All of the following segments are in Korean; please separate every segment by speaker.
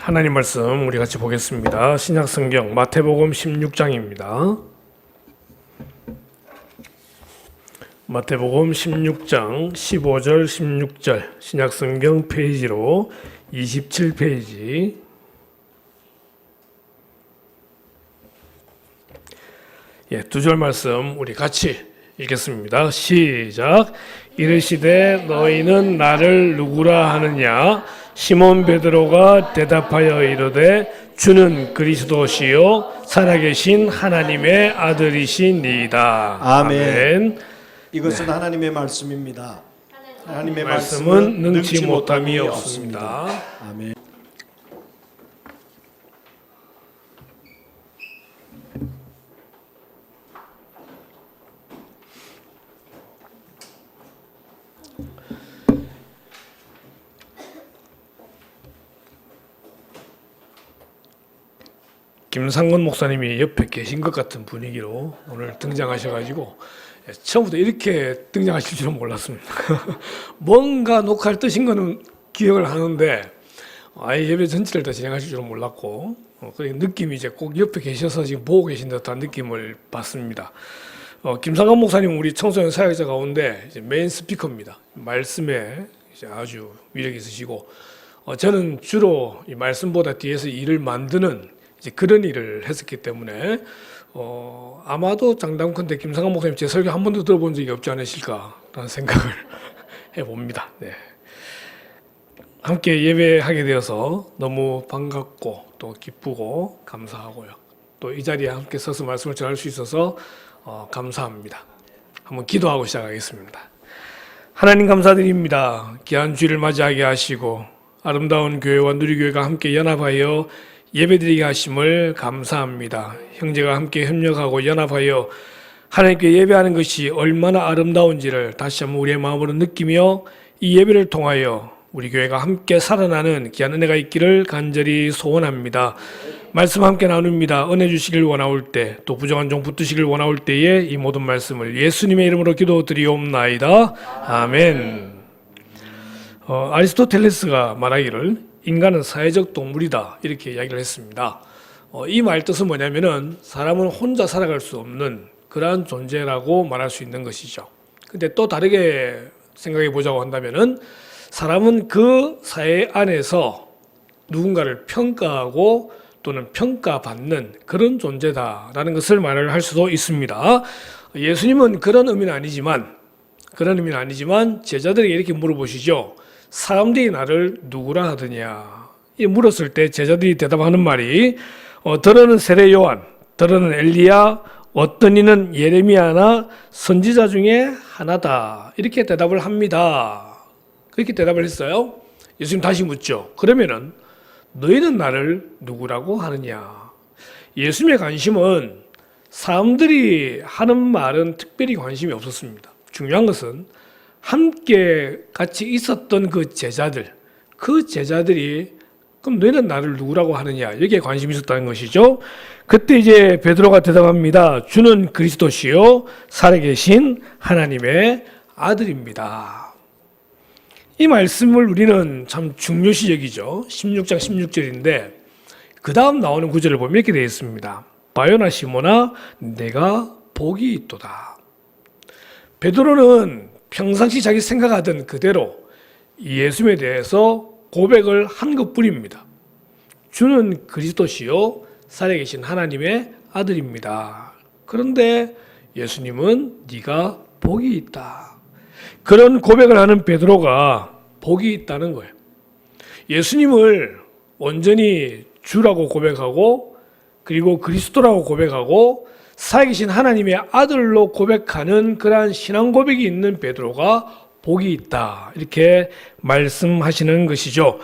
Speaker 1: 하나님 말씀 우리 같이 보겠습니다. 신약성경 마태복음 16장입니다. 마태복음 16장 15절 16절 신약성경 페이지로 27페이지. 두 절 말씀 우리 같이 읽겠습니다. 시작. 이르시되 너희는 나를 누구라 하느냐? 시몬 베드로가 대답하여 이르되 주는 그리스도시요 살아계신 하나님의 아들이시니이다. 아멘.
Speaker 2: 이것은 하나님의 말씀입니다. 하나님의
Speaker 1: 말씀은 능치 못함이 없습니다.
Speaker 2: 아멘.
Speaker 1: 김상건 목사님이 옆에 계신 것 같은 분위기로 오늘 등장하셔가지고 처음부터 이렇게 등장하실 줄은 몰랐습니다. 뭔가 녹화를 뜨신 거는 기억을 하는데 아예 예배 전체를 다 진행하실 줄은 몰랐고 그 느낌이 이제 꼭 옆에 계셔서 지금 보고 계신 듯한 느낌을 받습니다. 김상건 목사님 우리 청소년 사역자 가운데 이제 메인 스피커입니다. 말씀에 이제 아주 위력이 있으시고 저는 주로 이 말씀보다 뒤에서 일을 만드는 이제 그런 일을 했었기 때문에 아마도 장담컨대 김상환 목사님 제 설교 한 번도 들어본 적이 없지 않으실까라는 생각을 해봅니다. 네. 함께 예배하게 되어서 너무 반갑고 또 기쁘고 감사하고요. 또 이 자리에 함께 서서 말씀을 전할 수 있어서 감사합니다. 한번 기도하고 시작하겠습니다. 하나님 감사드립니다. 귀한 주일을 맞이하게 하시고 아름다운 교회와 누리교회가 함께 연합하여 예배드리게 하심을 감사합니다. 형제가 함께 협력하고 연합하여 하나님께 예배하는 것이 얼마나 아름다운지를 다시 한번 우리의 마음으로 느끼며 이 예배를 통하여 우리 교회가 함께 살아나는 귀한 은혜가 있기를 간절히 소원합니다. 말씀 함께 나눕니다. 은혜 주시길 원하올 때, 또 부정한 종 붙드시길 원하올 때에 이 모든 말씀을 예수님의 이름으로 기도드리옵나이다. 아멘. 아리스토텔레스가 말하기를 인간은 사회적 동물이다 이렇게 이야기를 했습니다. 이 말 뜻은 뭐냐면은 사람은 혼자 살아갈 수 없는 그러한 존재라고 말할 수 있는 것이죠. 근데 또 다르게 생각해 보자고 한다면은 사람은 그 사회 안에서 누군가를 평가하고 또는 평가받는 그런 존재다라는 것을 말을 할 수도 있습니다. 예수님은 그런 의미는 아니지만 제자들에게 이렇게 물어보시죠. 사람들이 나를 누구라 하더냐? 이 물었을 때 제자들이 대답하는 말이 더러는 세례 요한, 더러는 엘리야, 어떤 이는 예레미야나 선지자 중에 하나다. 이렇게 대답을 합니다. 그렇게 대답을 했어요. 예수님 다시 묻죠. 그러면은 너희는 나를 누구라고 하느냐? 예수님의 관심은 사람들이 하는 말은 특별히 관심이 없었습니다. 중요한 것은 함께 같이 있었던 그 제자들이 그럼 너희는 나를 누구라고 하느냐 여기에 관심이 있었다는 것이죠. 그때 이제 베드로가 대답합니다. 주는 그리스도시요 살아계신 하나님의 아들입니다. 이 말씀을 우리는 참 중요시 여기죠. 16장 16절인데 그 다음 나오는 구절을 보면 이렇게 되어 있습니다. 바요나 시몬아 내가 복이 있도다. 베드로는 평상시 자기 생각하던 그대로 예수님에 대해서 고백을 한 것뿐입니다. 주는 그리스도시요 살아계신 하나님의 아들입니다. 그런데 예수님은 네가 복이 있다. 그런 고백을 하는 베드로가 복이 있다는 거예요. 예수님을 온전히 주라고 고백하고 그리고 그리스도라고 고백하고 살아계신 하나님의 아들로 고백하는 그러한 신앙 고백이 있는 베드로가 복이 있다. 이렇게 말씀하시는 것이죠.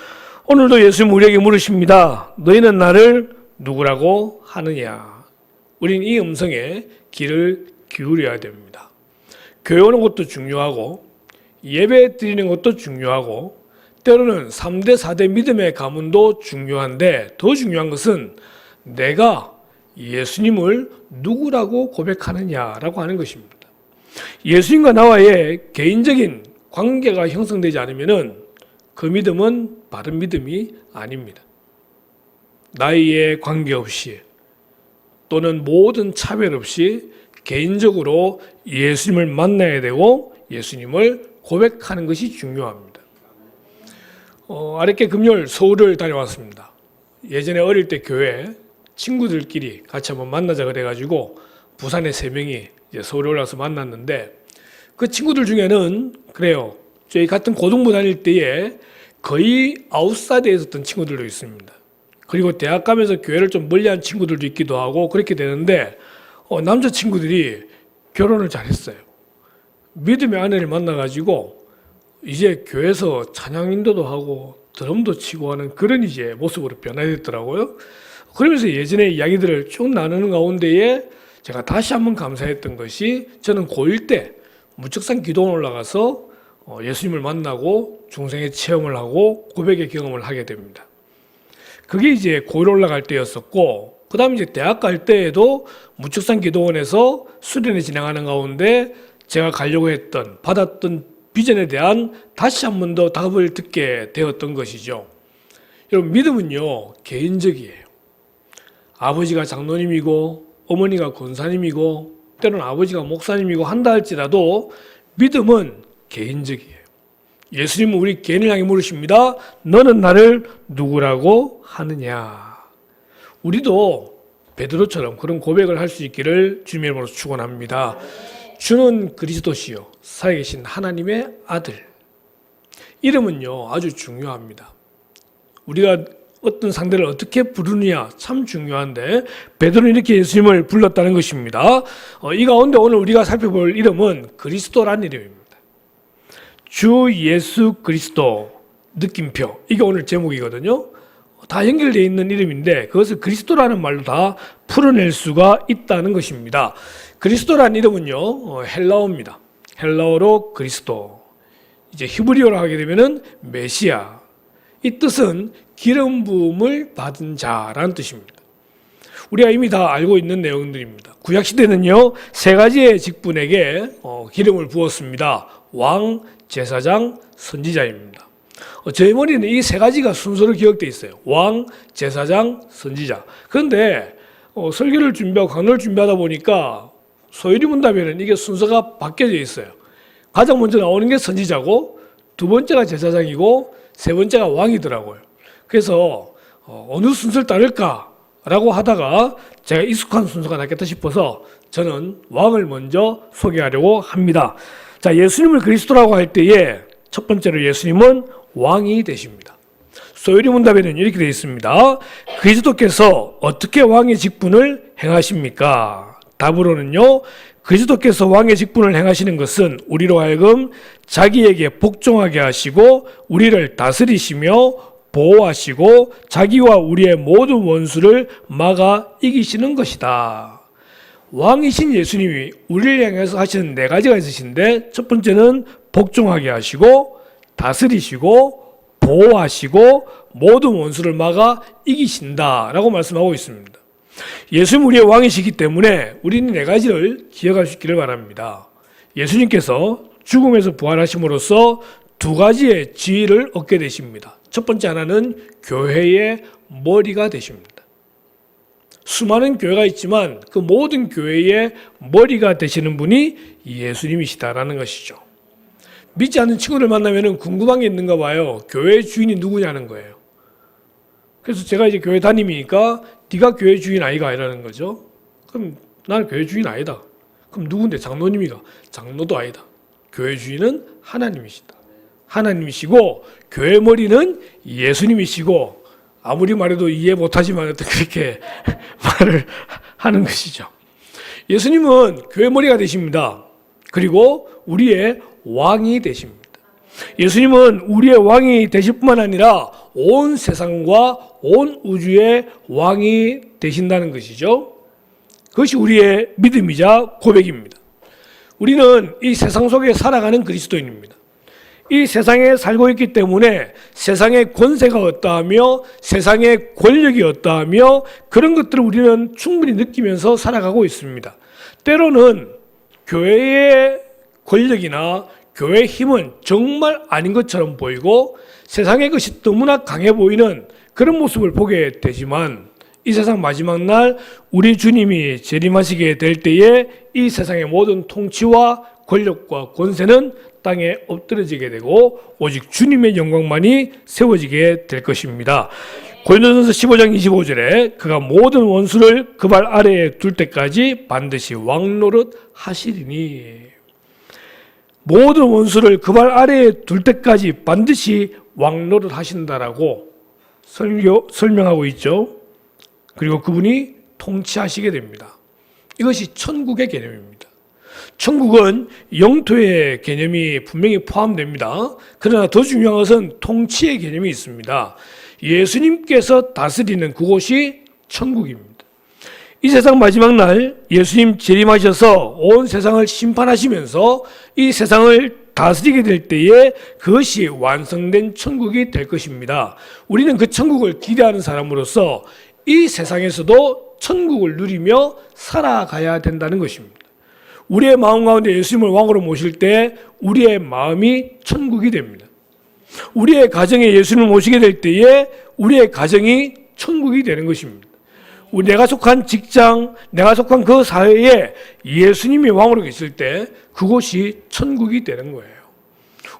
Speaker 1: 오늘도 예수님 우리에게 물으십니다. 너희는 나를 누구라고 하느냐? 우리는 이 음성에 귀를 기울여야 됩니다. 교회 오는 것도 중요하고 예배 드리는 것도 중요하고 때로는 3대 4대 믿음의 가문도 중요한데 더 중요한 것은 내가 예수님을 누구라고 고백하느냐라고 하는 것입니다. 예수님과 나와의 개인적인 관계가 형성되지 않으면 그 믿음은 바른 믿음이 아닙니다. 나이에 관계없이 또는 모든 차별 없이 개인적으로 예수님을 만나야 되고 예수님을 고백하는 것이 중요합니다. 아랫게 금요일 서울을 다녀왔습니다. 예전에 어릴 때 교회 친구들끼리 같이 한번 만나자 그래가지고 부산에 3명이 이제 서울에 올라와서 만났는데 그 친구들 중에는 그래요. 저희 같은 고등부 다닐 때에 거의 아웃사이드에 있었던 친구들도 있습니다. 그리고 대학 가면서 교회를 좀 멀리한 친구들도 있기도 하고 그렇게 되는데 남자 친구들이 결혼을 잘했어요. 믿음의 아내를 만나가지고 이제 교회에서 찬양 인도도 하고 드럼도 치고 하는 그런 이제 모습으로 변화됐더라고요. 그러면서 예전의 이야기들을 쭉 나누는 가운데에 제가 다시 한번 감사했던 것이 저는 고1 때 무척산 기도원 올라가서 예수님을 만나고 중생의 체험을 하고 고백의 경험을 하게 됩니다. 그게 이제 고1 올라갈 때였었고 그 다음에 이제 대학 갈 때에도 무척산 기도원에서 수련회 진행하는 가운데 제가 가려고 했던 받았던 비전에 대한 다시 한 번 더 답을 듣게 되었던 것이죠. 여러분 믿음은요 개인적이에요. 아버지가 장로님이고 어머니가 권사님이고 때로는 아버지가 목사님이고 한다 할지라도 믿음은 개인적이에요. 예수님은 우리 개인을 향해 물으십니다. 너는 나를 누구라고 하느냐? 우리도 베드로처럼 그런 고백을 할 수 있기를 주님의 이름으로 축원합니다. 주는 그리스도시요 살아계신 하나님의 아들. 이름은요 아주 중요합니다. 우리가 어떤 상대를 어떻게 부르느냐 참 중요한데 베드로는 이렇게 예수님을 불렀다는 것입니다. 이 가운데 오늘 우리가 살펴볼 이름은 그리스도라는 이름입니다. 주 예수 그리스도 느낌표, 이게 오늘 제목이거든요. 다 연결되어 있는 이름인데 그것을 그리스도라는 말로 다 풀어낼 수가 있다는 것입니다. 그리스도라는 이름은요 헬라어입니다. 헬라어로 그리스도, 이제 히브리어로 하게 되면은 메시아. 이 뜻은 기름 부음을 받은 자라는 뜻입니다. 우리가 이미 다 알고 있는 내용들입니다. 구약 시대는요 3가지의 직분에게 기름을 부었습니다. 왕, 제사장, 선지자입니다. 저희 머리는 이 3가지가 순서로 기억되어 있어요. 왕, 제사장, 선지자. 그런데 설교를 준비하고 강론을 준비하다 보니까 소요리 문답에는 이게 순서가 바뀌어져 있어요. 가장 먼저 나오는 게 선지자고 2번째가 제사장이고 3번째가 왕이더라고요. 그래서 어느 순서를 따를까라고 하다가 제가 익숙한 순서가 낫겠다 싶어서 저는 왕을 먼저 소개하려고 합니다. 자, 예수님을 그리스도라고 할 때에 첫 번째로 예수님은 왕이 되십니다. 소요리 문답에는 이렇게 되어 있습니다. 그리스도께서 어떻게 왕의 직분을 행하십니까? 답으로는요, 그리스도께서 왕의 직분을 행하시는 것은 우리로 하여금 자기에게 복종하게 하시고 우리를 다스리시며 보호하시고 자기와 우리의 모든 원수를 막아 이기시는 것이다. 왕이신 예수님이 우리를 향해서 하시는 4가지가 있으신데 첫 번째는 복종하게 하시고 다스리시고 보호하시고 모든 원수를 막아 이기신다라고 말씀하고 있습니다. 예수님 우리의 왕이시기 때문에 우리는 4가지를 기억할 수 있기를 바랍니다. 예수님께서 죽음에서 부활하심으로써 2가지의 지위를 얻게 되십니다. 첫 번째 하나는 교회의 머리가 되십니다. 수많은 교회가 있지만 그 모든 교회의 머리가 되시는 분이 예수님이시다라는 것이죠. 믿지 않는 친구를 만나면 궁금한 게 있는가 봐요. 교회 주인이 누구냐는 거예요. 그래서 제가 이제 교회 담임이니까 네가 교회 주인 아이가 이라는 거죠. 그럼 나는 교회 주인 아니다. 그럼 누군데? 장로님이가. 장로도 아니다. 교회 주인은 하나님이시다. 하나님이시고 교회 머리는 예수님이시고 아무리 말해도 이해 못하지만 그렇게 말을 하는 것이죠. 예수님은 교회 머리가 되십니다. 그리고 우리의 왕이 되십니다. 예수님은 우리의 왕이 되실 뿐만 아니라 온 세상과 온 우주의 왕이 되신다는 것이죠. 그것이 우리의 믿음이자 고백입니다. 우리는 이 세상 속에 살아가는 그리스도인입니다. 이 세상에 살고 있기 때문에 세상의 권세가 어떠하며 세상의 권력이 어떠하며 그런 것들을 우리는 충분히 느끼면서 살아가고 있습니다. 때로는 교회의 권력이나 교회의 힘은 정말 아닌 것처럼 보이고 세상의 것이 너무나 강해 보이는 그런 모습을 보게 되지만 이 세상 마지막 날 우리 주님이 재림하시게 될 때에 이 세상의 모든 통치와 권력과 권세는 땅에 엎드려지게 되고 오직 주님의 영광만이 세워지게 될 것입니다. 고린도전서 15장 25절에 그가 모든 원수를 그 발 아래에 둘 때까지 반드시 왕노릇 하시리니, 모든 원수를 그 발 아래에 둘 때까지 반드시 왕노릇 하신다라고 설명하고 있죠. 그리고 그분이 통치하시게 됩니다. 이것이 천국의 개념입니다. 천국은 영토의 개념이 분명히 포함됩니다. 그러나 더 중요한 것은 통치의 개념이 있습니다. 예수님께서 다스리는 그곳이 천국입니다. 이 세상 마지막 날 예수님 재림하셔서 온 세상을 심판하시면서 이 세상을 다스리게 될 때에 그것이 완성된 천국이 될 것입니다. 우리는 그 천국을 기대하는 사람으로서 이 세상에서도 천국을 누리며 살아가야 된다는 것입니다. 우리의 마음 가운데 예수님을 왕으로 모실 때 우리의 마음이 천국이 됩니다. 우리의 가정에 예수님을 모시게 될 때에 우리의 가정이 천국이 되는 것입니다. 내가 속한 직장, 내가 속한 그 사회에 예수님이 왕으로 계실 때 그곳이 천국이 되는 거예요.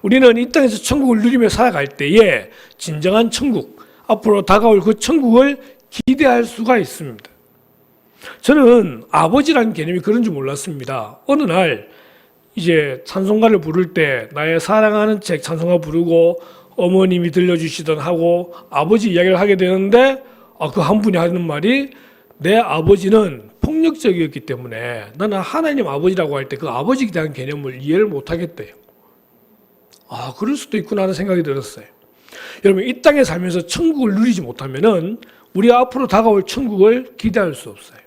Speaker 1: 우리는 이 땅에서 천국을 누리며 살아갈 때에 진정한 천국, 앞으로 다가올 그 천국을 기대할 수가 있습니다. 저는 아버지라는 개념이 그런 줄 몰랐습니다. 어느 날 이제 찬송가를 부를 때 나의 사랑하는 책 찬송가 부르고 어머님이 들려주시던 하고 아버지 이야기를 하게 되는데 그 한 분이 하는 말이, 내 아버지는 폭력적이었기 때문에 나는 하나님 아버지라고 할 때 그 아버지에 대한 개념을 이해를 못하겠대요. 그럴 수도 있구나 하는 생각이 들었어요. 여러분, 이 땅에 살면서 천국을 누리지 못하면은 우리가 앞으로 다가올 천국을 기대할 수 없어요.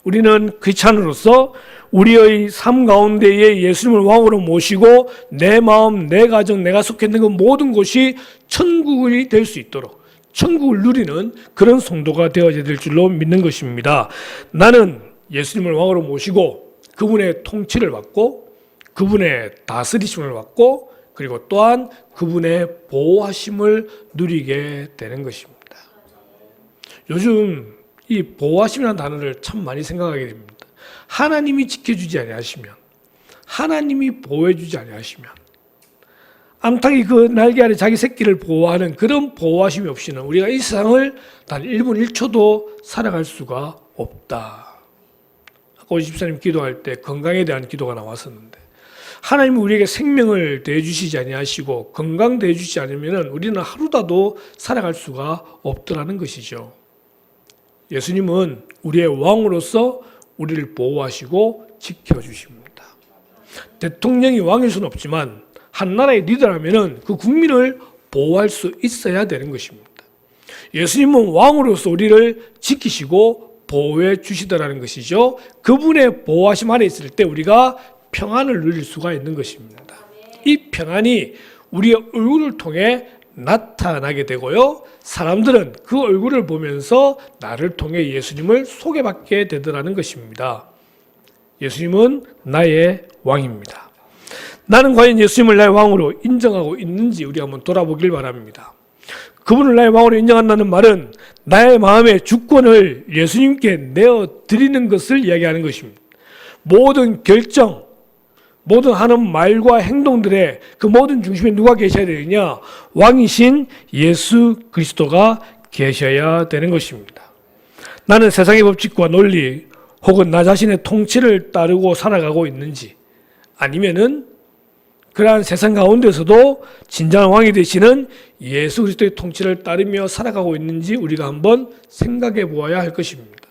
Speaker 1: 우리는 크리스찬으로서 우리의 삶 가운데에 예수님을 왕으로 모시고 내 마음, 내 가정, 내가 속해 있는 그 모든 곳이 천국이 될 수 있도록 천국을 누리는 그런 성도가 되어야 될 줄로 믿는 것입니다. 나는 예수님을 왕으로 모시고 그분의 통치를 받고 그분의 다스리심을 받고 그리고 또한 그분의 보호하심을 누리게 되는 것입니다. 요즘 이 보호하심이라는 단어를 참 많이 생각하게 됩니다. 하나님이 지켜주지 아니하시면, 하나님이 보호해주지 아니하시면, 암탉이 그 날개 아래 자기 새끼를 보호하는 그런 보호하심이 없이는 우리가 이 세상을 단 1분 1초도 살아갈 수가 없다. 아까 우리 집사님 기도할 때 건강에 대한 기도가 나왔었는데, 하나님은 우리에게 생명을 대해주시지 아니하시고 건강 대해주지 않으면 우리는 하루라도 살아갈 수가 없더라는 것이죠. 예수님은 우리의 왕으로서 우리를 보호하시고 지켜주십니다. 대통령이 왕일 수는 없지만 한 나라의 리더라면 그 국민을 보호할 수 있어야 되는 것입니다. 예수님은 왕으로서 우리를 지키시고 보호해 주시더라는 것이죠. 그분의 보호하심 아래 있을 때 우리가 평안을 누릴 수가 있는 것입니다. 이 평안이 우리의 얼굴을 통해 나타나게 되고요. 사람들은 그 얼굴을 보면서 나를 통해 예수님을 소개받게 되더라는 것입니다. 예수님은 나의 왕입니다. 나는 과연 예수님을 나의 왕으로 인정하고 있는지 우리 한번 돌아보길 바랍니다. 그분을 나의 왕으로 인정한다는 말은 나의 마음의 주권을 예수님께 내어드리는 것을 이야기하는 것입니다. 모든 결정, 모든 하는 말과 행동들의 그 모든 중심에 누가 계셔야 되느냐? 왕이신 예수 그리스도가 계셔야 되는 것입니다. 나는 세상의 법칙과 논리 혹은 나 자신의 통치를 따르고 살아가고 있는지, 아니면은 그러한 세상 가운데서도 진정한 왕이 되시는 예수 그리스도의 통치를 따르며 살아가고 있는지 우리가 한번 생각해 보아야 할 것입니다.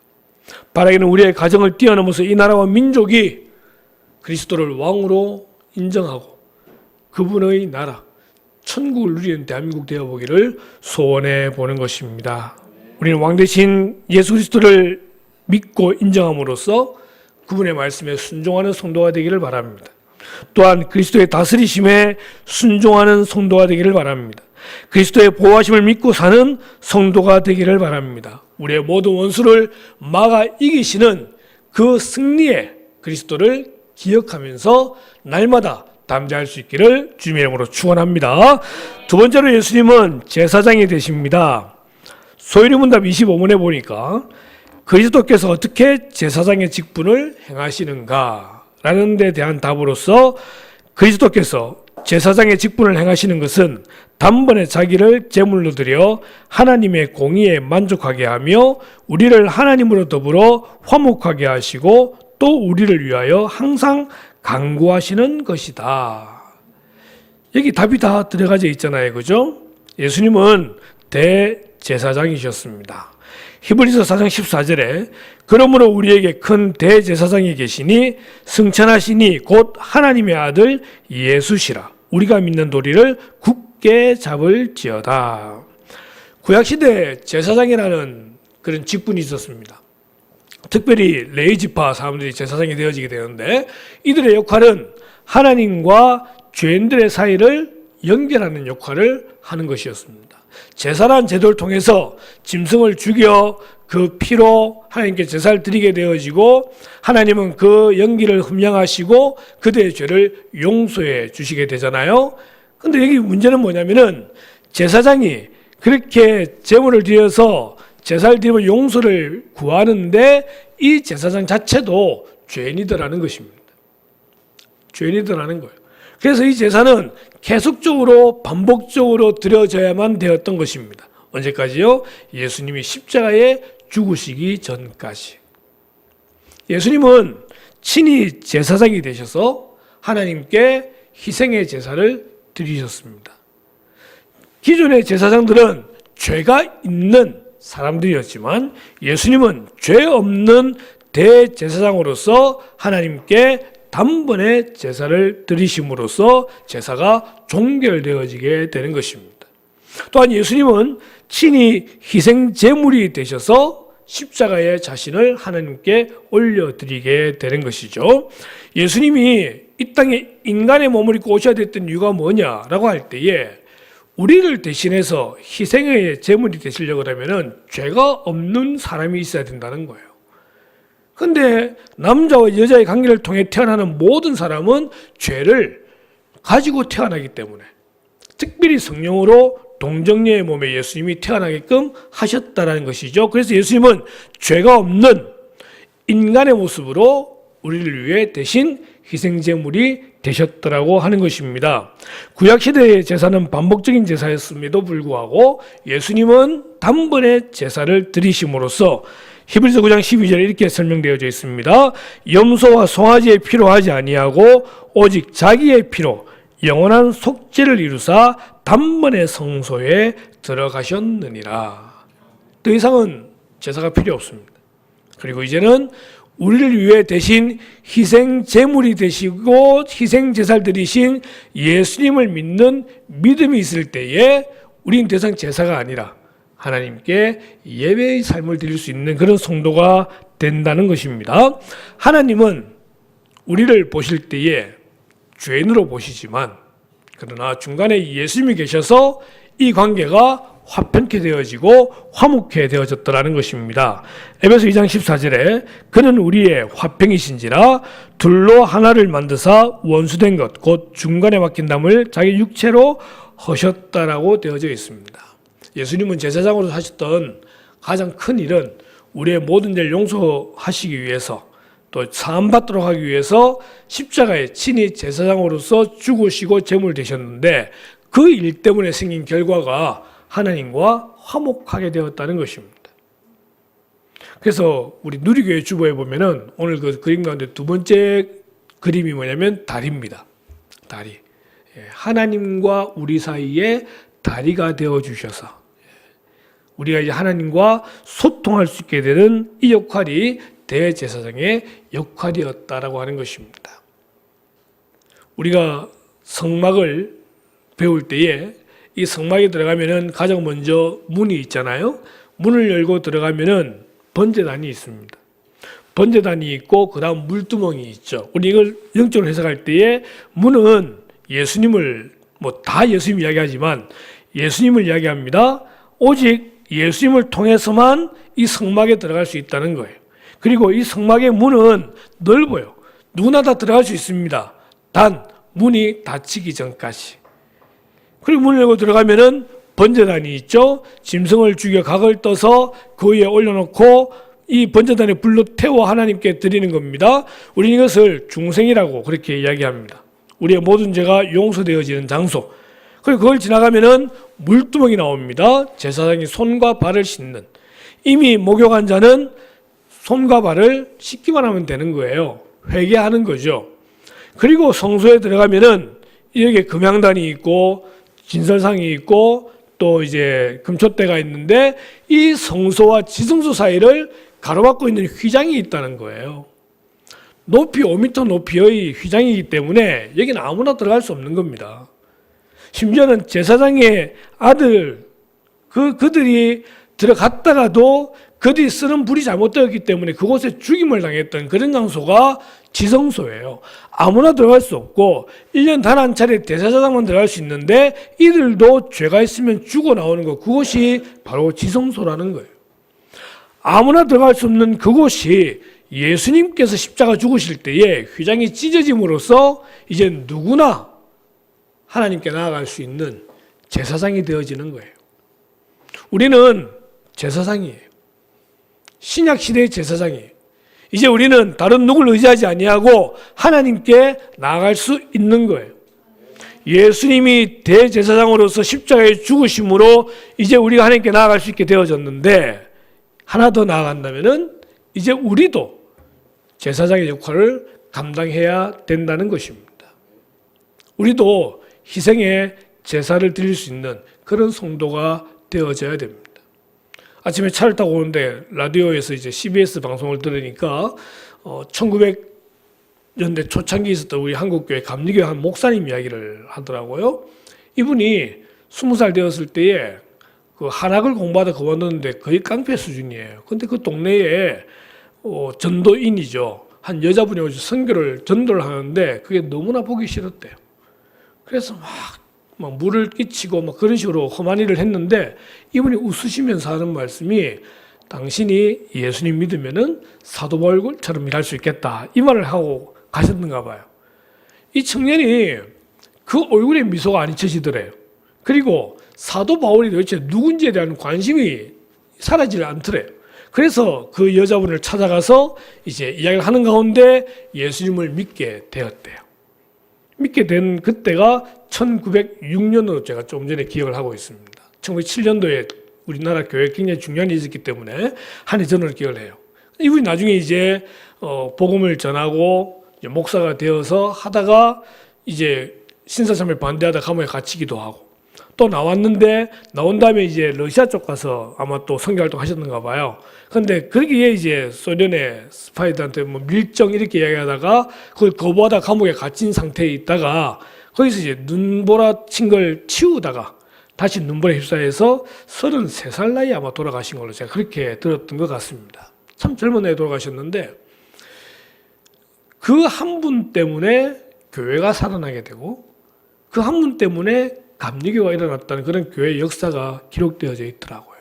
Speaker 1: 바라기는 우리의 가정을 뛰어넘어서 이 나라와 민족이 그리스도를 왕으로 인정하고 그분의 나라, 천국을 누리는 대한민국 되어보기를 소원해 보는 것입니다. 우리는 왕 대신 예수 그리스도를 믿고 인정함으로써 그분의 말씀에 순종하는 성도가 되기를 바랍니다. 또한 그리스도의 다스리심에 순종하는 성도가 되기를 바랍니다. 그리스도의 보호하심을 믿고 사는 성도가 되기를 바랍니다. 우리의 모든 원수를 막아 이기시는 그 승리의 그리스도를 기억하면서 날마다 담대할 수 있기를 주님의 이름으로 축원합니다. 두 번째로 예수님은 제사장이 되십니다. 소위문답 25문에 보니까 그리스도께서 어떻게 제사장의 직분을 행하시는가라는 데 대한 답으로서 그리스도께서 제사장의 직분을 행하시는 것은 단번에 자기를 제물로 드려 하나님의 공의에 만족하게 하며 우리를 하나님으로 더불어 화목하게 하시고 또 우리를 위하여 항상 간구하시는 것이다. 여기 답이 다 들어가져 있잖아요. 그죠? 예수님은 대제사장이셨습니다. 히브리서 4장 14절에 그러므로 우리에게 큰 대제사장이 계시니 승천하시니 곧 하나님의 아들 예수시라. 우리가 믿는 도리를 굳게 잡을지어다. 구약시대 제사장이라는 그런 직분이 있었습니다. 특별히 레위지파 사람들이 제사장이 되어지게 되는데 이들의 역할은 하나님과 죄인들의 사이를 연결하는 역할을 하는 것이었습니다. 제사란 제도를 통해서 짐승을 죽여 그 피로 하나님께 제사를 드리게 되어지고 하나님은 그 연기를 흠양하시고 그들의 죄를 용서해 주시게 되잖아요. 근데 여기 문제는 뭐냐면은 제사장이 그렇게 제물을 드려서 제사를 드리면 용서를 구하는데 이 제사장 자체도 죄인이더라는 것입니다. 죄인이더라는 거예요. 그래서 이 제사는 계속적으로 반복적으로 드려져야만 되었던 것입니다. 언제까지요? 예수님이 십자가에 죽으시기 전까지. 예수님은 친히 제사장이 되셔서 하나님께 희생의 제사를 드리셨습니다. 기존의 제사장들은 죄가 있는 사람들이었지만 예수님은 죄 없는 대제사장으로서 하나님께 단번에 제사를 드리심으로써 제사가 종결되어지게 되는 것입니다. 또한 예수님은 친히 희생 제물이 되셔서 십자가에 자신을 하나님께 올려드리게 되는 것이죠. 예수님이 이 땅에 인간의 몸을 입고 오셔야 됐던 이유가 뭐냐라고 할 때에 우리를 대신해서 희생의 제물이 되시려고 하면 죄가 없는 사람이 있어야 된다는 거예요. 근데 남자와 여자의 관계를 통해 태어나는 모든 사람은 죄를 가지고 태어나기 때문에 특별히 성령으로 동정녀의 몸에 예수님이 태어나게끔 하셨다는 것이죠. 그래서 예수님은 죄가 없는 인간의 모습으로 우리를 위해 대신 희생제물이 되셨더라고 하는 것입니다. 구약시대의 제사는 반복적인 제사였음에도 불구하고 예수님은 단번에 제사를 드리심으로써 히브리서 9장 12절에 이렇게 설명되어져 있습니다. 염소와 송아지의 피로 하지 아니하고 오직 자기의 피로 영원한 속죄를 이루사 단번에 성소에 들어가셨느니라. 더 이상은 제사가 필요 없습니다. 그리고 이제는 우리를 위해 대신 희생 제물이 되시고 희생 제사를 드리신 예수님을 믿는 믿음이 있을 때에 우리는 더 이상 제사가 아니라 하나님께 예배의 삶을 드릴 수 있는 그런 성도가 된다는 것입니다. 하나님은 우리를 보실 때에 죄인으로 보시지만 그러나 중간에 예수님이 계셔서 이 관계가 화평케 되어지고 화목케 되어졌더라는 것입니다. 에베소 2장 14절에 그는 우리의 화평이신지라 둘로 하나를 만드사 원수된 것 곧 중간에 막힌 담을 자기 육체로 하셨다라고 되어져 있습니다. 예수님은 제사장으로 하셨던 가장 큰 일은 우리의 모든 죄를 용서하시기 위해서 또 사함받도록 하기 위해서 십자가에 친히 제사장으로서 죽으시고 제물 되셨는데 그 일 때문에 생긴 결과가 하나님과 화목하게 되었다는 것입니다. 그래서 우리 누리교회 주보에 보면은 오늘 그 그림 가운데 두 번째 그림이 뭐냐면 다리입니다. 다리. 하나님과 우리 사이에 다리가 되어 주셔서 우리가 이제 하나님과 소통할 수 있게 되는 이 역할이 대제사장의 역할이었다라고 하는 것입니다. 우리가 성막을 배울 때에 이 성막에 들어가면은 가장 먼저 문이 있잖아요. 문을 열고 들어가면은 번제단이 있습니다. 번제단이 있고 그다음 물두멍이 있죠. 우리 이걸 영적으로 해석할 때에 문은 예수님을 다 예수님 이야기하지만 예수님을 이야기합니다. 오직 예수님을 통해서만 이 성막에 들어갈 수 있다는 거예요. 그리고 이 성막의 문은 넓어요. 누구나 다 들어갈 수 있습니다. 단 문이 닫히기 전까지. 그리고 문을 열고 들어가면은 번제단이 있죠. 짐승을 죽여 각을 떠서 그 위에 올려놓고 이 번제단에 불로 태워 하나님께 드리는 겁니다. 우리는 이것을 중생이라고 그렇게 이야기합니다. 우리의 모든 죄가 용서되어지는 장소. 그리고 그걸 지나가면은 물두멍이 나옵니다. 제사장이 손과 발을 씻는. 이미 목욕한 자는 손과 발을 씻기만 하면 되는 거예요. 회개하는 거죠. 그리고 성소에 들어가면은 여기에 금향단이 있고 진설상이 있고 또 이제 금촛대가 있는데 이 성소와 지성소 사이를 가로막고 있는 휘장이 있다는 거예요. 높이 5m 높이의 휘장이기 때문에 여기는 아무나 들어갈 수 없는 겁니다. 심지어는 제사장의 아들 그들이 들어갔다가도 그들이 쓰는 불이 잘못되었기 때문에 그곳에 죽임을 당했던 그런 장소가 지성소예요. 아무나 들어갈 수 없고 1년 단 한 차례 대제사장만 들어갈 수 있는데 이들도 죄가 있으면 죽어 나오는 것, 그것이 바로 지성소라는 거예요. 아무나 들어갈 수 없는 그곳이 예수님께서 십자가 죽으실 때에 휘장이 찢어짐으로써 이제 누구나 하나님께 나아갈 수 있는 제사장이 되어지는 거예요. 우리는 제사장이에요. 신약 시대의 제사장이에요. 이제 우리는 다른 누구를 의지하지 아니하고 하나님께 나아갈 수 있는 거예요. 예수님이 대제사장으로서 십자가에 죽으심으로 이제 우리가 하나님께 나아갈 수 있게 되어졌는데 하나 더 나아간다면은 이제 우리도 제사장의 역할을 감당해야 된다는 것입니다. 우리도 희생의 제사를 드릴 수 있는 그런 성도가 되어져야 됩니다. 아침에 차를 타고 오는데 라디오에서 이제 CBS 방송을 들으니까 1900년대 초창기에 있었던 우리 한국교회 감리교회 한 목사님 이야기를 하더라고요. 이분이 20살 되었을 때에 그 한학을 공부하다 그만뒀는데 거의 깡패 수준이에요. 근데 그 동네에 전도인이죠. 한 여자분이 오셔서 선교를 전도를 하는데 그게 너무나 보기 싫었대요. 그래서 막 물을 끼치고 막 그런 식으로 험한 일을 했는데 이분이 웃으시면서 하는 말씀이 당신이 예수님 믿으면은 사도 바울처럼 일할 수 있겠다. 이 말을 하고 가셨는가 봐요. 이 청년이 그 얼굴에 미소가 안 잊혀지더래요. 그리고 사도 바울이 도대체 누군지에 대한 관심이 사라지지 않더래요. 그래서 그 여자분을 찾아가서 이제 이야기를 하는 가운데 예수님을 믿게 되었대요. 믿게 된 그때가 1906년으로 제가 좀 전에 기억을 하고 있습니다. 1907년도에 우리나라 교회에 굉장히 중요한 일이 있었기 때문에 한 해 전으로 기억을 해요. 이분이 나중에 이제 복음을 전하고 이제 목사가 되어서 하다가 이제 신사참에 반대하다 감옥에 갇히기도 하고 또 나왔는데 나온 다음에 이제 러시아 쪽 가서 아마 또 선교 활동 하셨는가 봐요. 그런데 거기에 이제 소련의 스파이들한테 뭐 밀정 이렇게 이야기하다가 그걸 거부하다 감옥에 갇힌 상태에 있다가 거기서 이제 눈보라 친 걸 치우다가 다시 눈보라에 휩싸여서 33살 나이에 아마 돌아가신 걸로 제가 그렇게 들었던 것 같습니다. 참 젊은 나이에 돌아가셨는데 그 한 분 때문에 교회가 살아나게 되고 그 한 분 때문에 감리교가 일어났다는 그런 교회의 역사가 기록되어져 있더라고요.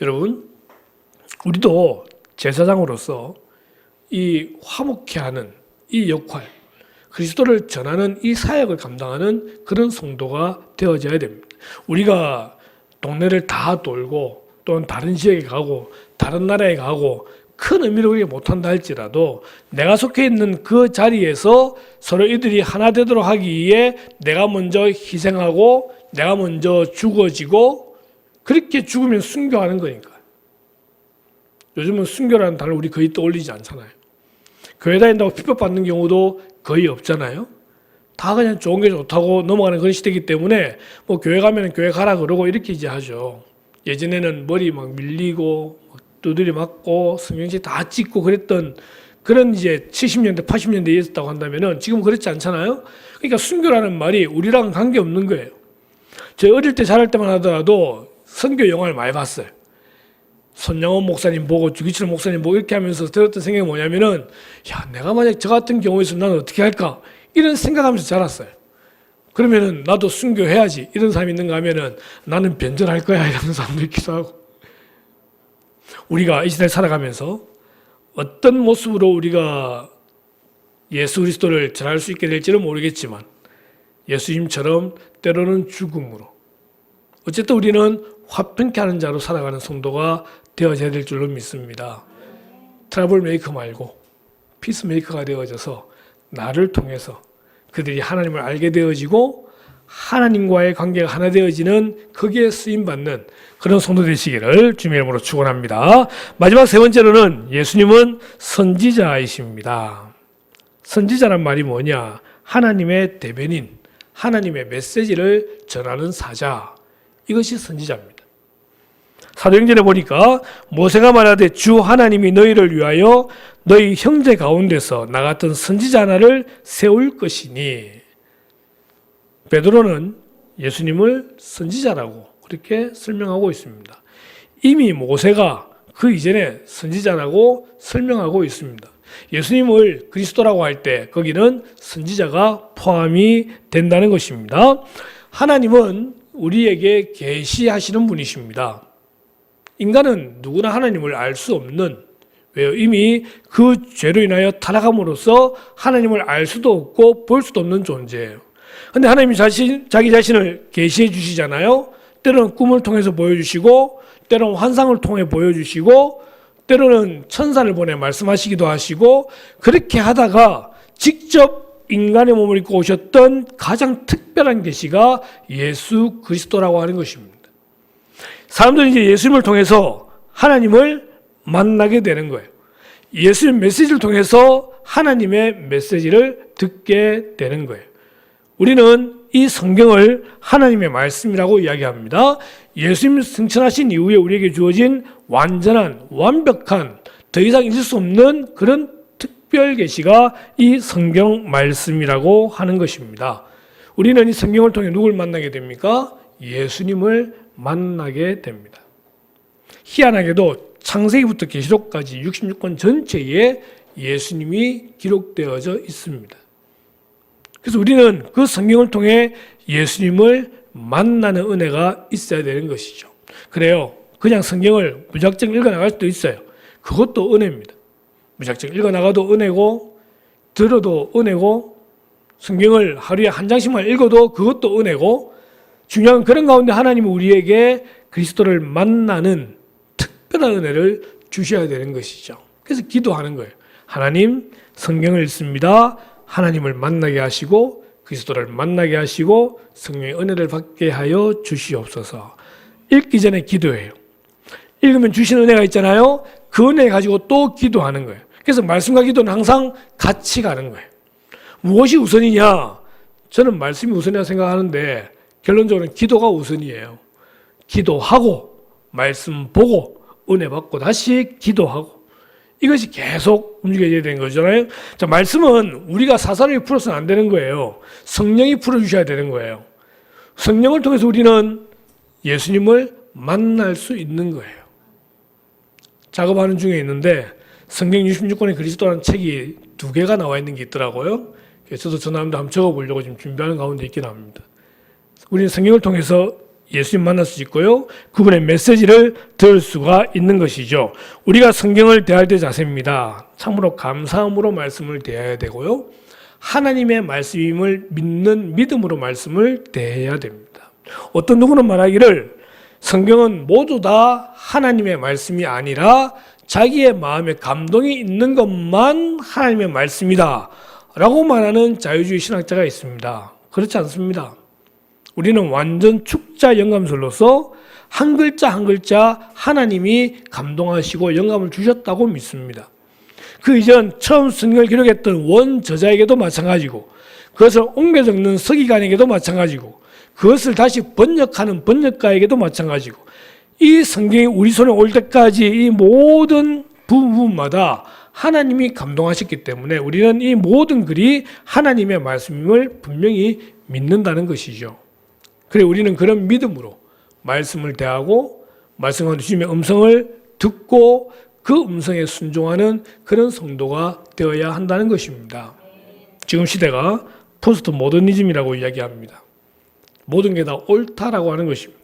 Speaker 1: 여러분, 우리도 제사장으로서 이 화목케 하는 이 역할, 그리스도를 전하는 이 사역을 감당하는 그런 성도가 되어져야 됩니다. 우리가 동네를 다 돌고 또는 다른 지역에 가고 다른 나라에 가고 큰 의미로 우리가 못한다 할지라도 내가 속해 있는 그 자리에서 서로 이들이 하나 되도록 하기 위해 내가 먼저 희생하고 내가 먼저 죽어지고 그렇게 죽으면 순교하는 거니까. 요즘은 순교라는 단어를 우리 거의 떠올리지 않잖아요. 교회 다닌다고 핍박받는 경우도 거의 없잖아요. 다 그냥 좋은 게 좋다고 넘어가는 그런 시대이기 때문에 뭐 교회 가면 교회 가라 그러고 이렇게 이제 하죠. 예전에는 머리 막 밀리고 두드려 맞고 성경책 다 찍고 그랬던 그런 이제 70년대, 80년대에 있었다고 한다면은 지금 그렇지 않잖아요. 그러니까 순교라는 말이 우리랑 관계없는 거예요. 저 어릴 때 자랄 때만 하더라도 선교 영화를 많이 봤어요. 손양원 목사님 보고 주기철 목사님 보고 이렇게 하면서 들었던 생각이 뭐냐면은 야, 내가 만약 저 같은 경우였으면 나는 어떻게 할까? 이런 생각하면서 자랐어요. 그러면은 나도 순교해야지. 이런 사람이 있는가 하면은 나는 변절할 거야. 이러는 사람도 있기도 하고. 우리가 이 시대를 살아가면서 어떤 모습으로 우리가 예수 그리스도를 전할 수 있게 될지는 모르겠지만 예수님처럼 때로는 죽음으로 어쨌든 우리는 화평케 하는 자로 살아가는 성도가 되어져야 될 줄로 믿습니다. 트러블 메이커 말고 피스메이커가 되어져서 나를 통해서 그들이 하나님을 알게 되어지고 하나님과의 관계가 하나 되어지는 거기에 쓰임받는 그런 성도 되시기를 주님의 이름으로 축원합니다. 마지막 세 번째로는 예수님은 선지자이십니다. 선지자란 말이 뭐냐? 하나님의 대변인, 하나님의 메시지를 전하는 사자, 이것이 선지자입니다. 사도행전에 보니까 모세가 말하되 주 하나님이 너희를 위하여 너희 형제 가운데서 나 같은 선지자 하나를 세울 것이니, 베드로는 예수님을 선지자라고 그렇게 설명하고 있습니다. 이미 모세가 그 이전에 선지자라고 설명하고 있습니다. 예수님을 그리스도라고 할 때 거기는 선지자가 포함이 된다는 것입니다. 하나님은 우리에게 계시하시는 분이십니다. 인간은 누구나 하나님을 알 수 없는, 왜요? 이미 그 죄로 인하여 타락함으로써 하나님을 알 수도 없고 볼 수도 없는 존재예요. 근데 하나님이 자기 자신을 계시해 주시잖아요. 때로는 꿈을 통해서 보여주시고, 때로는 환상을 통해 보여주시고, 때로는 천사를 보내 말씀하시기도 하시고, 그렇게 하다가 직접 인간의 몸을 입고 오셨던 가장 특별한 계시가 예수 그리스도라고 하는 것입니다. 사람들이 이제 예수님을 통해서 하나님을 만나게 되는 거예요. 예수님 메시지를 통해서 하나님의 메시지를 듣게 되는 거예요. 우리는 이 성경을 하나님의 말씀이라고 이야기합니다. 예수님 승천하신 이후에 우리에게 주어진 완전한, 완벽한, 더 이상 잊을 수 없는 그런 특별 계시가 이 성경 말씀이라고 하는 것입니다. 우리는 이 성경을 통해 누굴 만나게 됩니까? 예수님을 만나게 됩니다. 희한하게도 창세기부터 계시록까지 66권 전체에 예수님이 기록되어져 있습니다. 그래서 우리는 그 성경을 통해 예수님을 만나는 은혜가 있어야 되는 것이죠. 그래요. 그냥 성경을 무작정 읽어나갈 수도 있어요. 그것도 은혜입니다. 무작정 읽어나가도 은혜고, 들어도 은혜고, 성경을 하루에 한 장씩만 읽어도 그것도 은혜고, 중요한 그런 가운데 하나님은 우리에게 그리스도를 만나는 특별한 은혜를 주셔야 되는 것이죠. 그래서 기도하는 거예요. 하나님, 성경을 읽습니다. 하나님을 만나게 하시고 그리스도를 만나게 하시고 성령의 은혜를 받게 하여 주시옵소서. 읽기 전에 기도해요. 읽으면 주시는 은혜가 있잖아요. 그 은혜 가지고 또 기도하는 거예요. 그래서 말씀과 기도는 항상 같이 가는 거예요. 무엇이 우선이냐? 저는 말씀이 우선이라고 생각하는데 결론적으로는 기도가 우선이에요. 기도하고 말씀 보고 은혜 받고 다시 기도하고, 이것이 계속 움직여야 되는 거잖아요. 자, 말씀은 우리가 사사롭게 풀어서는 안 되는 거예요. 성령이 풀어주셔야 되는 거예요. 성령을 통해서 우리는 예수님을 만날 수 있는 거예요. 작업하는 중에 있는데 성경 66권의 그리스도라는 책이 2개가 나와 있는 게 있더라고요. 그래서 저도 전화하는데 한번 적어보려고 지금 준비하는 가운데 있긴 합니다. 우리는 성경을 통해서 예수님 만날 수 있고요. 그분의 메시지를 들을 수가 있는 것이죠. 우리가 성경을 대할 때 자세입니다. 참으로 감사함으로 말씀을 대해야 되고요. 하나님의 말씀임을 믿는 믿음으로 말씀을 대해야 됩니다. 어떤 누구는 말하기를 성경은 모두 다 하나님의 말씀이 아니라 자기의 마음에 감동이 있는 것만 하나님의 말씀이다 라고 말하는 자유주의 신학자가 있습니다. 그렇지 않습니다. 우리는 완전 축자 영감설로서 한 글자 한 글자 하나님이 감동하시고 영감을 주셨다고 믿습니다. 그 이전 처음 성경을 기록했던 원저자에게도 마찬가지고, 그것을 옮겨 적는 서기관에게도 마찬가지고, 그것을 다시 번역하는 번역가에게도 마찬가지고, 이 성경이 우리 손에 올 때까지 이 모든 부분마다 하나님이 감동하셨기 때문에 우리는 이 모든 글이 하나님의 말씀임을 분명히 믿는다는 것이죠. 그래, 우리는 그런 믿음으로 말씀을 대하고 말씀하는 주님의 음성을 듣고 그 음성에 순종하는 그런 성도가 되어야 한다는 것입니다. 지금 시대가 포스트 모더니즘이라고 이야기합니다. 모든 게 다 옳다라고 하는 것입니다.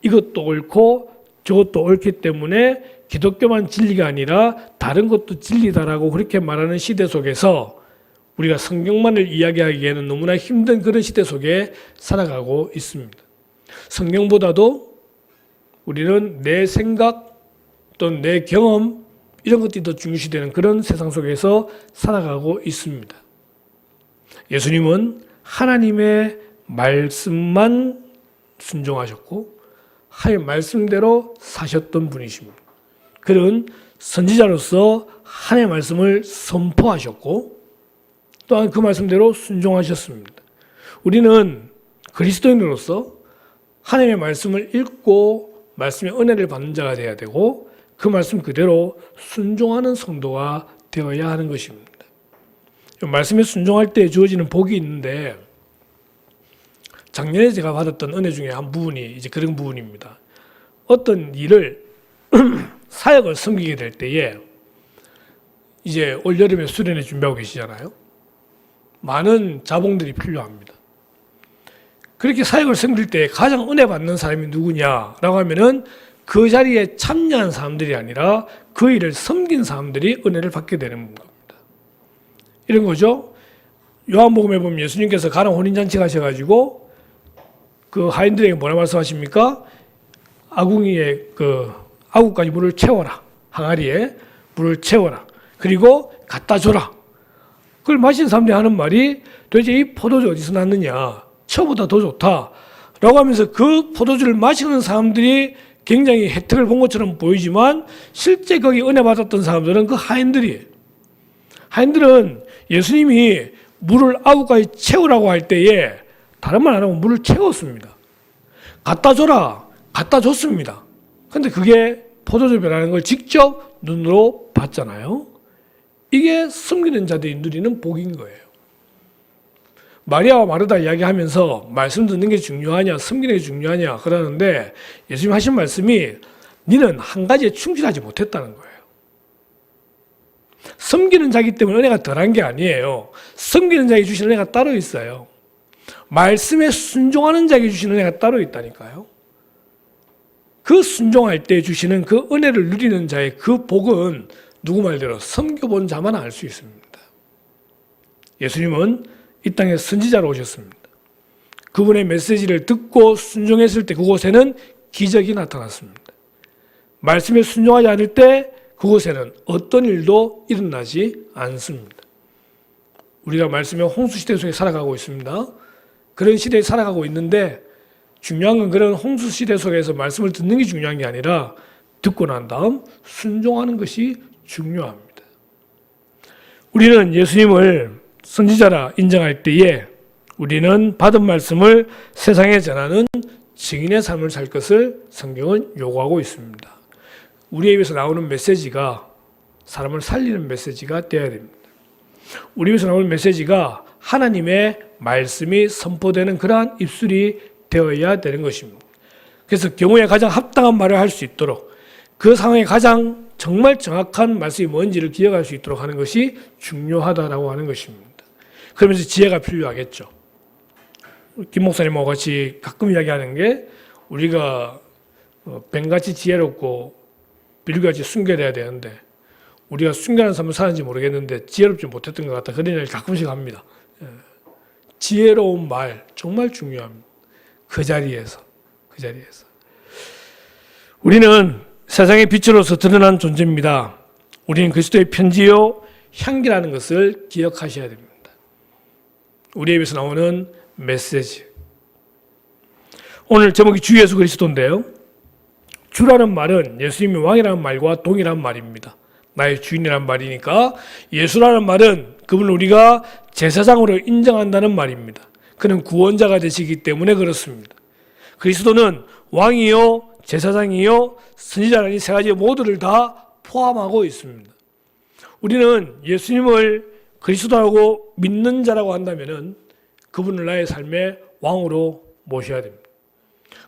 Speaker 1: 이것도 옳고 저것도 옳기 때문에 기독교만 진리가 아니라 다른 것도 진리다라고 그렇게 말하는 시대 속에서 우리가 성경만을 이야기하기에는 너무나 힘든 그런 시대 속에 살아가고 있습니다. 성경보다도 우리는 내 생각 또는 내 경험 이런 것들이 더 중요시되는 그런 세상 속에서 살아가고 있습니다. 예수님은 하나님의 말씀만 순종하셨고 하나님의 말씀대로 사셨던 분이십니다. 그런 선지자로서 하나님의 말씀을 선포하셨고 또한 그 말씀대로 순종하셨습니다. 우리는 그리스도인으로서 하나님의 말씀을 읽고 말씀의 은혜를 받는 자가 되어야 되고 그 말씀 그대로 순종하는 성도가 되어야 하는 것입니다. 말씀에 순종할 때 주어지는 복이 있는데 작년에 제가 받았던 은혜 중에 한 부분이 이제 그런 부분입니다. 어떤 일을 사역을 섬기게 될 때에 이제 올 여름에 수련회 준비하고 계시잖아요. 많은 자봉들이 필요합니다. 그렇게 사역을 섬길 때 가장 은혜 받는 사람이 누구냐라고 하면은 그 자리에 참여한 사람들이 아니라 그 일을 섬긴 사람들이 은혜를 받게 되는 겁니다. 이런 거죠. 요한복음에 보면 예수님께서 가나 혼인잔치 가셔가지고 그 하인들에게 뭐라 말씀하십니까? 아궁이에 아구까지 물을 채워라. 항아리에 물을 채워라. 그리고 갖다 줘라. 그걸 마신 사람들이 하는 말이 도대체 이 포도주 어디서 났느냐? 처보다 더 좋다. 라고 하면서 그 포도주를 마시는 사람들이 굉장히 혜택을 본 것처럼 보이지만 실제 거기 은혜 받았던 사람들은 그 하인들이에요. 하인들은 예수님이 물을 아구까지 채우라고 할 때에 다른 말 안 하고 물을 채웠습니다. 갖다 줘라. 갖다 줬습니다. 근데 그게 포도주배라는 걸 직접 눈으로 봤잖아요. 이게 섬기는 자들이 누리는 복인 거예요. 마리아와 마르다 이야기하면서 말씀 듣는 게 중요하냐, 섬기는 게 중요하냐 그러는데 예수님 하신 말씀이 너는 한 가지에 충실하지 못했다는 거예요. 섬기는 자기 때문에 은혜가 덜한 게 아니에요. 섬기는 자에게 주신 은혜가 따로 있어요. 말씀에 순종하는 자에게 주신 은혜가 따로 있다니까요. 그 순종할 때 주시는 그 은혜를 누리는 자의 그 복은 누구 말대로 섬겨본 자만 알 수 있습니다. 예수님은 이 땅에 선지자로 오셨습니다. 그분의 메시지를 듣고 순종했을 때 그곳에는 기적이 나타났습니다. 말씀에 순종하지 않을 때 그곳에는 어떤 일도 일어나지 않습니다. 우리가 말씀의 홍수시대 속에 살아가고 있습니다. 그런 시대에 살아가고 있는데 중요한 건 그런 홍수시대 속에서 말씀을 듣는 게 중요한 게 아니라 듣고 난 다음 순종하는 것이 중요합니다. 우리는 예수님을 선지자라 인정할 때에 우리는 받은 말씀을 세상에 전하는 증인의 삶을 살 것을 성경은 요구하고 있습니다. 우리의 입에서 나오는 메시지가 사람을 살리는 메시지가 되어야 됩니다. 우리 입에서 나오는 메시지가 하나님의 말씀이 선포되는 그러한 입술이 되어야 되는 것입니다. 그래서 경우에 가장 합당한 말을 할 수 있도록 그 상황에 가장 정말 정확한 말씀이 뭔지를 기억할 수 있도록 하는 것이 중요하다라고 하는 것입니다. 그러면서 지혜가 필요하겠죠. 김 목사님하고 같이 가끔 이야기하는 게 우리가 뱀같이 지혜롭고 비둘기같이 순결해야 되는데 우리가 순결한 삶을 사는지 모르겠는데 지혜롭지 못했던 것 같다. 그런 얘기를 가끔씩 합니다. 지혜로운 말 정말 중요합니다. 그 자리에서. 우리는 세상의 빛으로서 드러난 존재입니다. 우리는 그리스도의 편지요 향기라는 것을 기억하셔야 됩니다. 우리의 입에서 나오는 메시지. 오늘 제목이 주 예수 그리스도인데요. 주라는 말은 예수님이 왕이라는 말과 동일한 말입니다. 나의 주인이라는 말이니까 예수라는 말은 그분을 우리가 제사장으로 인정한다는 말입니다. 그는 구원자가 되시기 때문에 그렇습니다. 그리스도는 왕이요 제사장이요 선지자라는 이 세 가지 모두를 다 포함하고 있습니다. 우리는 예수님을 그리스도라고 믿는 자라고 한다면 그분을 나의 삶의 왕으로 모셔야 됩니다.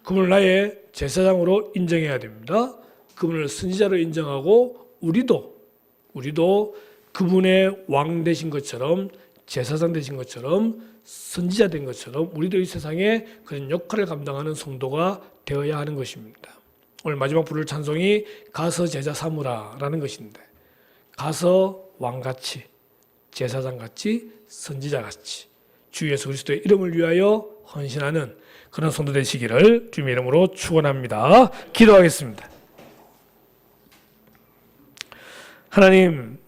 Speaker 1: 그분을 나의 제사장으로 인정해야 됩니다. 그분을 선지자로 인정하고 우리도 그분의 왕 되신 것처럼 제사장 되신 것처럼 선지자 된 것처럼 우리도 이 세상에 그런 역할을 감당하는 성도가 되어야 하는 것입니다. 오늘 마지막 부를 찬송이 가서 제자 삼으라라는 것인데 가서 왕같이 제사장같이 선지자같이 주 예수 그리스도의 이름을 위하여 헌신하는 그런 성도 되시기를 주님의 이름으로 축원합니다. 기도하겠습니다. 하나님,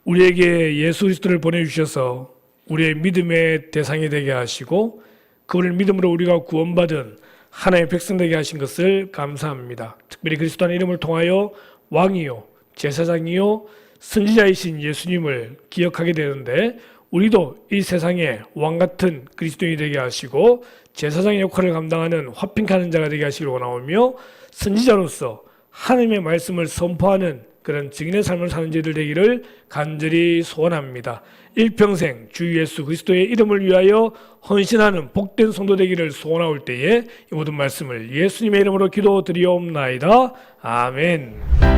Speaker 1: 우리에게 예수 그리스도를 보내주셔서 우리의 믿음의 대상이 되게 하시고 그분을 믿음으로 우리가 구원받은 하나님의 백성 되게 하신 것을 감사합니다. 특별히 그리스도의 이름을 통하여 왕이요 제사장이요 선지자이신 예수님을 기억하게 되는데 우리도 이 세상에 왕같은 그리스도인이 되게 하시고 제사장의 역할을 감당하는 화평케 자가 되게 하시길 원하오며 선지자로서 하나님의 말씀을 선포하는 그런 증인의 삶을 사는 저희들 되기를 간절히 소원합니다. 일평생 주 예수 그리스도의 이름을 위하여 헌신하는 복된 성도 되기를 소원하올 때에 이 모든 말씀을 예수님의 이름으로 기도드리옵나이다. 아멘.